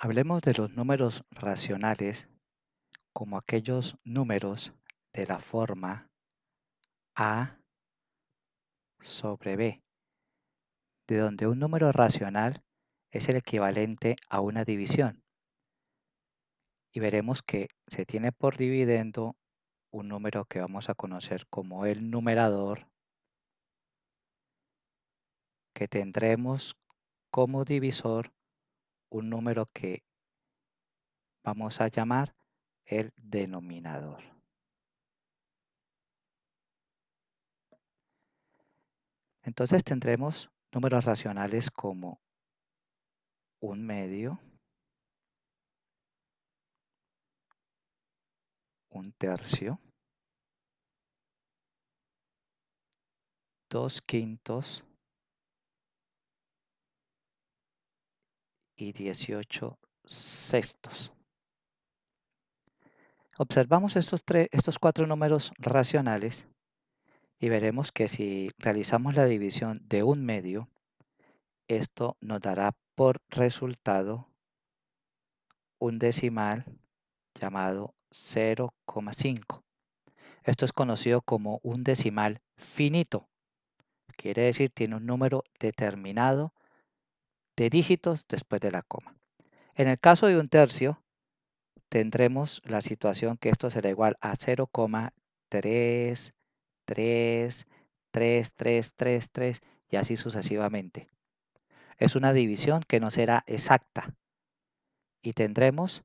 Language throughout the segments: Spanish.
Hablemos de los números racionales como aquellos números de la forma A sobre B, de donde un número racional es el equivalente a una división. Y veremos que se tiene por dividendo un número que vamos a conocer como el numerador, que tendremos como divisor un número que vamos a llamar el denominador. Entonces tendremos números racionales como un medio, un tercio, 2/5 y 18/6. Observamos estos cuatro números racionales y veremos que si realizamos la división de un medio, esto nos dará por resultado un decimal llamado 0,5. Esto es conocido como un decimal finito. Quiere decir tiene un número determinado de dígitos después de la coma. En el caso de un tercio, tendremos la situación que esto será igual a 0,3333333 y así sucesivamente. Es una división que no será exacta y tendremos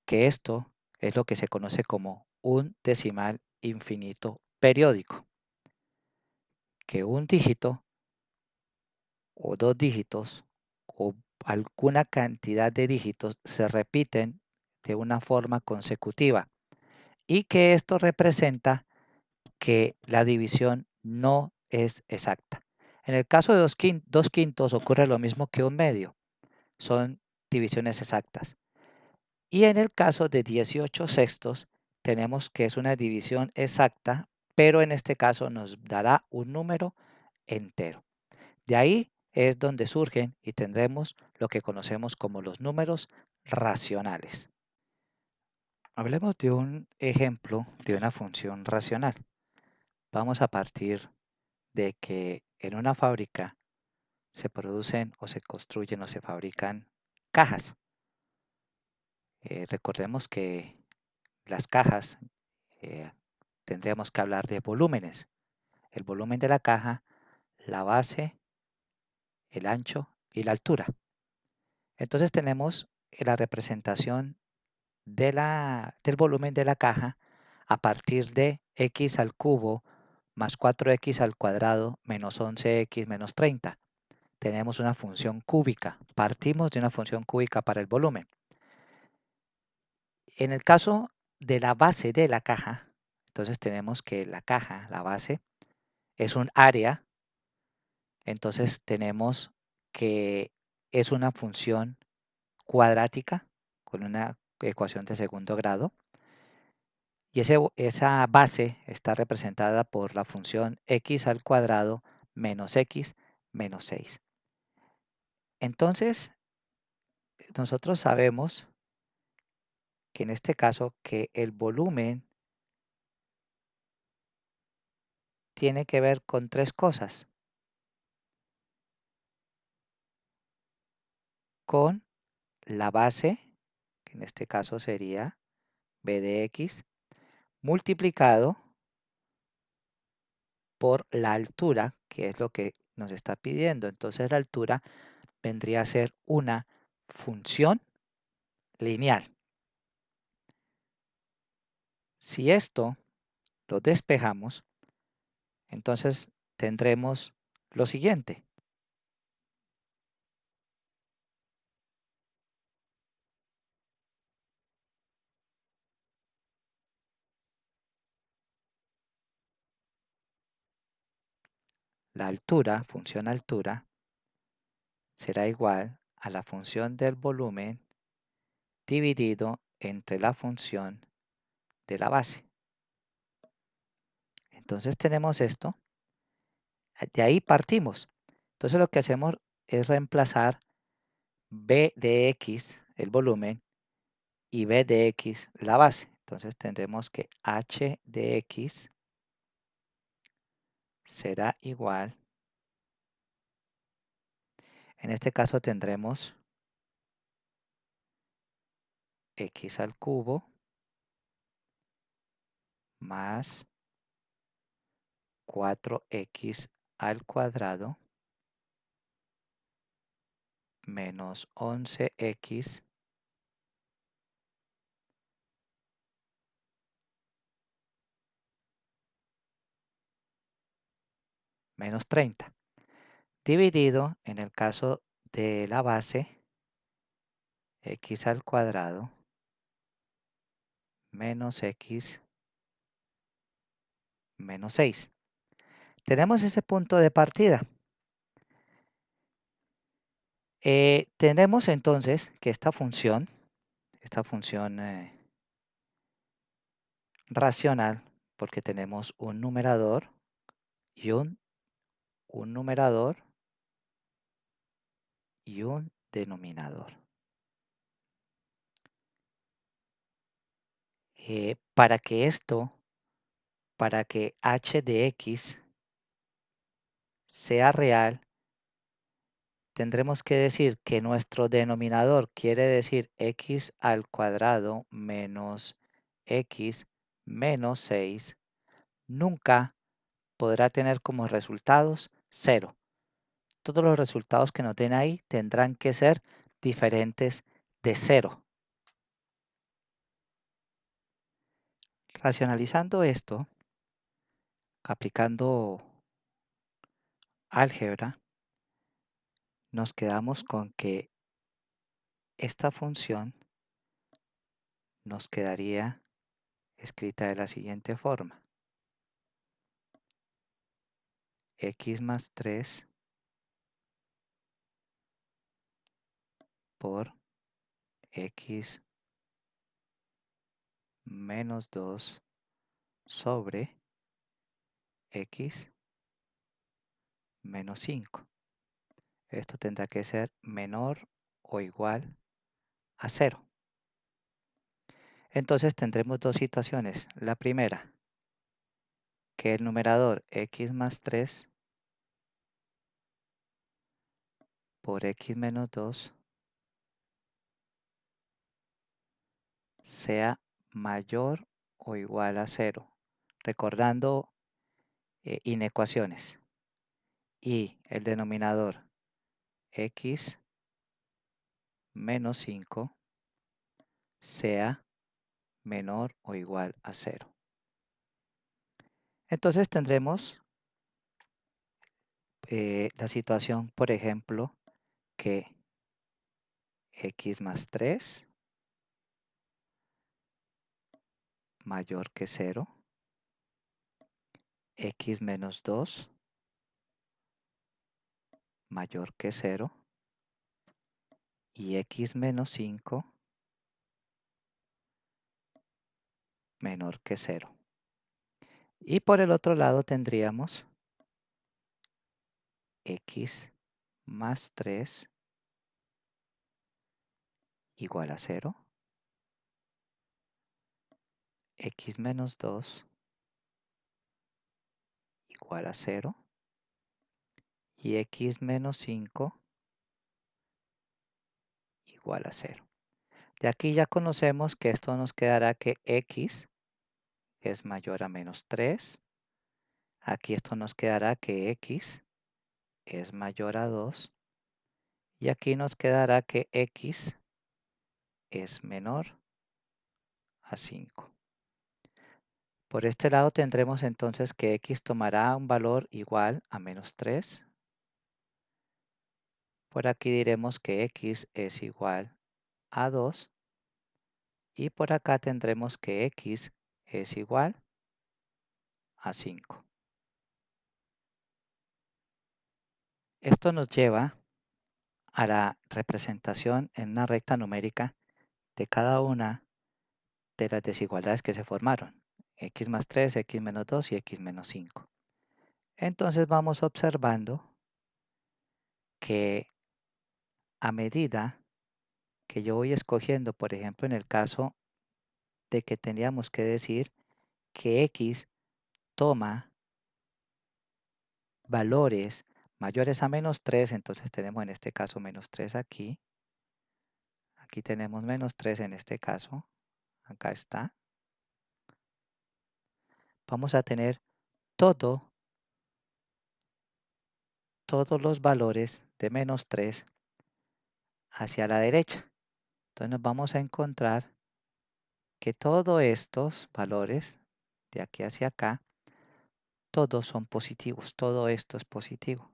que esto es lo que se conoce como un decimal infinito periódico, que un dígito o dos dígitos o alguna cantidad de dígitos se repiten de una forma consecutiva y que esto representa que la división no es exacta. En el caso de 2/5 ocurre lo mismo que un medio, son divisiones exactas. Y en el caso de 18/6 tenemos que es una división exacta, pero en este caso nos dará un número entero. De ahí es donde surgen y tendremos lo que conocemos como los números racionales. Hablemos de un ejemplo de una función racional. Vamos a partir de que en una fábrica se producen o se construyen o se fabrican cajas. Recordemos que las cajas eh, tendríamos que hablar de volúmenes. El volumen de la caja, la base, el ancho y la altura. Entonces tenemos la representación del volumen de la caja a partir de x al cubo más 4x al cuadrado menos 11x menos 30. Tenemos una función cúbica. Partimos de una función cúbica para el volumen. En el caso de la base de la caja, entonces tenemos que la caja, la base, es un área. Entonces tenemos que es una función cuadrática con una ecuación de segundo grado. Y esa base está representada por la función x al cuadrado menos x menos 6. Entonces, nosotros sabemos que en este caso que el volumen tiene que ver con tres cosas. Con la base, que en este caso sería b de x, multiplicado por la altura, que es lo que nos está pidiendo. Entonces la altura vendría a ser una función lineal. Si esto lo despejamos, entonces tendremos lo siguiente. La altura, función altura, será igual a la función del volumen dividido entre la función de la base. Entonces tenemos esto. De ahí partimos. Entonces lo que hacemos es reemplazar b de x el volumen, y b de x la base. Entonces tendremos que h de x será igual, en este caso tendremos x al cubo más 4x al cuadrado menos 11x menos 30, dividido en el caso de la base x al cuadrado menos x menos 6. Tenemos ese punto de partida. Tenemos entonces que esta función racional, porque tenemos un numerador y un numerador y un denominador. Para que h de x sea real, tendremos que decir que nuestro denominador quiere decir x al cuadrado menos x menos 6, nunca podrá tener como resultados 0. Todos los resultados que nos den ahí tendrán que ser diferentes de 0. Racionalizando esto, aplicando álgebra, nos quedamos con que esta función nos quedaría escrita de la siguiente forma: x más 3 por x menos 2 sobre x menos 5. Esto tendrá que ser menor o igual a 0. Entonces tendremos dos situaciones. La primera, que el numerador x más 3 por x menos 2 sea mayor o igual a 0, recordando inecuaciones. Y el denominador x menos 5 sea menor o igual a 0. Entonces tendremos la situación, por ejemplo, que x más 3 mayor que 0, x menos 2 mayor que 0 y x menos 5 menor que 0. Y por el otro lado tendríamos x más 3 igual a 0, x menos 2 igual a 0 y x menos 5 igual a 0. De aquí ya conocemos que esto nos quedará que x es mayor a menos 3. Aquí esto nos quedará que x es mayor a 2. Y aquí nos quedará que x es menor a 5. Por este lado tendremos entonces que x tomará un valor igual a menos 3. Por aquí diremos que x es igual a 2. Y por acá tendremos que x es igual a 5. Esto nos lleva a la representación en una recta numérica de cada una de las desigualdades que se formaron: x más 3, x menos 2 y x menos 5. Entonces vamos observando que a medida que yo voy escogiendo, por ejemplo, en el caso de que teníamos que decir que X toma valores mayores a -3, entonces tenemos en este caso -3 aquí. Aquí tenemos -3 en este caso. Acá está. Vamos a tener todos los valores de -3 hacia la derecha. Entonces nos vamos a encontrar que todos estos valores de aquí hacia acá, todos son positivos. Todo esto es positivo.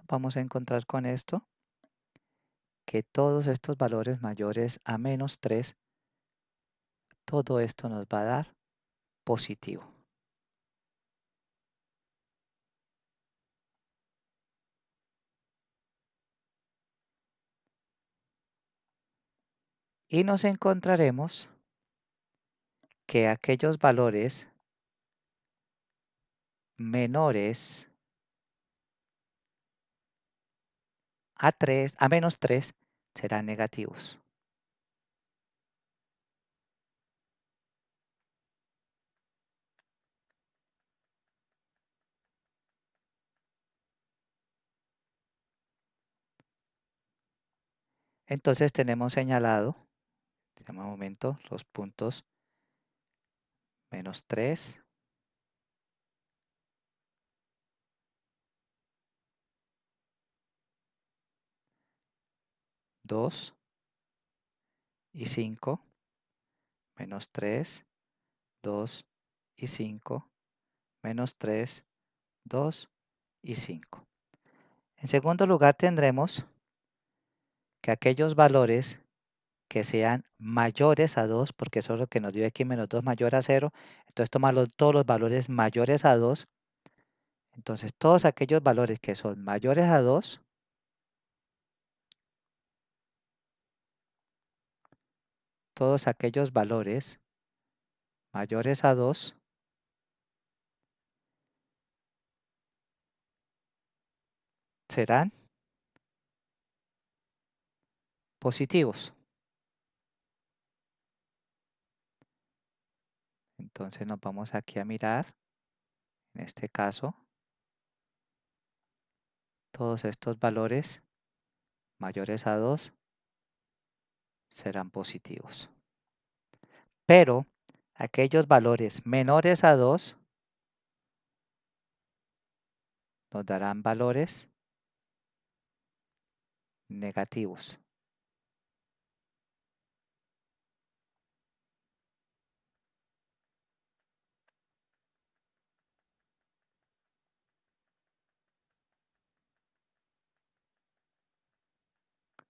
Vamos a encontrar con esto que todos estos valores mayores a -3, todo esto nos va a dar positivo. Y nos encontraremos que aquellos valores menores a -3 serán negativos. Entonces tenemos señalado, en un momento, los puntos -3, 2 y 5, -3, 2 y 5, -3, 2 y 5. En segundo lugar tendremos que aquellos valores que sean mayores a 2, porque eso es lo que nos dio aquí -2 mayor a 0, entonces tomar todos los valores mayores a 2, entonces todos aquellos valores que son mayores a 2, todos aquellos valores mayores a 2 serán positivos. Entonces nos vamos aquí a mirar, en este caso, todos estos valores mayores a 2 serán positivos. Pero aquellos valores menores a 2 nos darán valores negativos.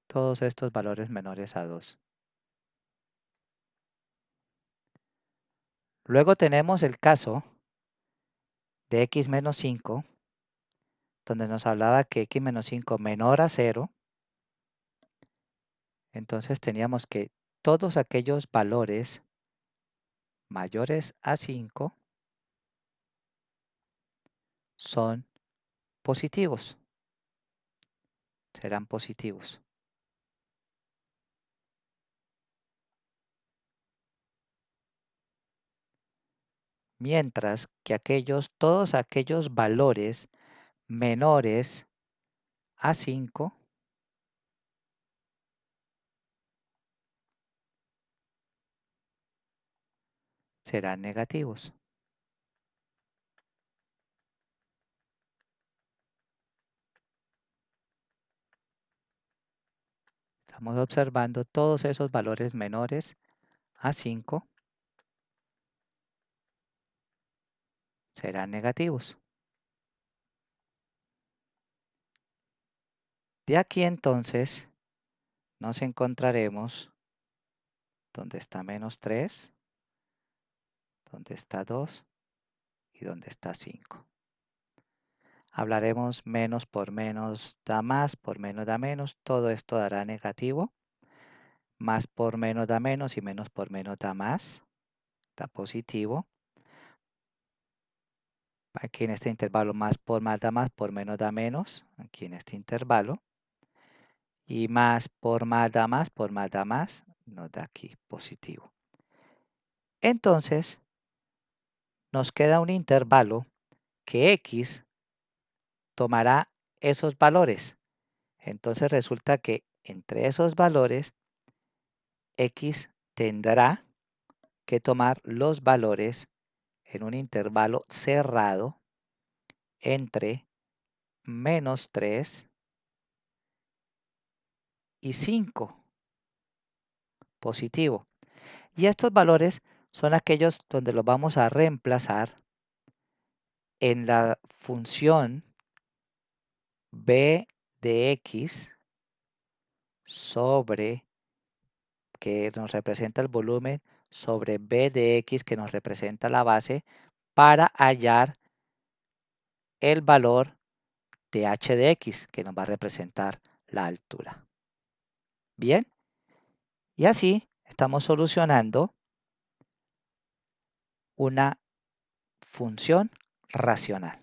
Todos estos valores menores a 2. Luego tenemos el caso de x menos 5, donde nos hablaba que x menos 5 menor a 0. Entonces teníamos que todos aquellos valores mayores a 5 son positivos, serán positivos. Mientras que todos aquellos valores menores a 5 serán negativos. Estamos observando todos esos valores menores a 5 serán negativos. De aquí entonces nos encontraremos donde está -3, donde está 2 y donde está 5. Hablaremos menos por menos da más, por menos da menos, todo esto dará negativo. Más por menos da menos y menos por menos da más, da positivo. aquí en este intervalo más por más da más, por menos da menos, aquí en este intervalo. Y más por más da más, por más da más, nos da aquí positivo. Entonces, nos queda un intervalo que X tomará esos valores. Entonces resulta que entre esos valores, X tendrá que tomar los valores en un intervalo cerrado entre -3 y 5, positivo. Y estos valores son aquellos donde los vamos a reemplazar en la función b de x sobre, que nos representa el volumen, sobre b de x, que nos representa la base, para hallar el valor de h de x, que nos va a representar la altura. Bien, y así estamos solucionando una función racional.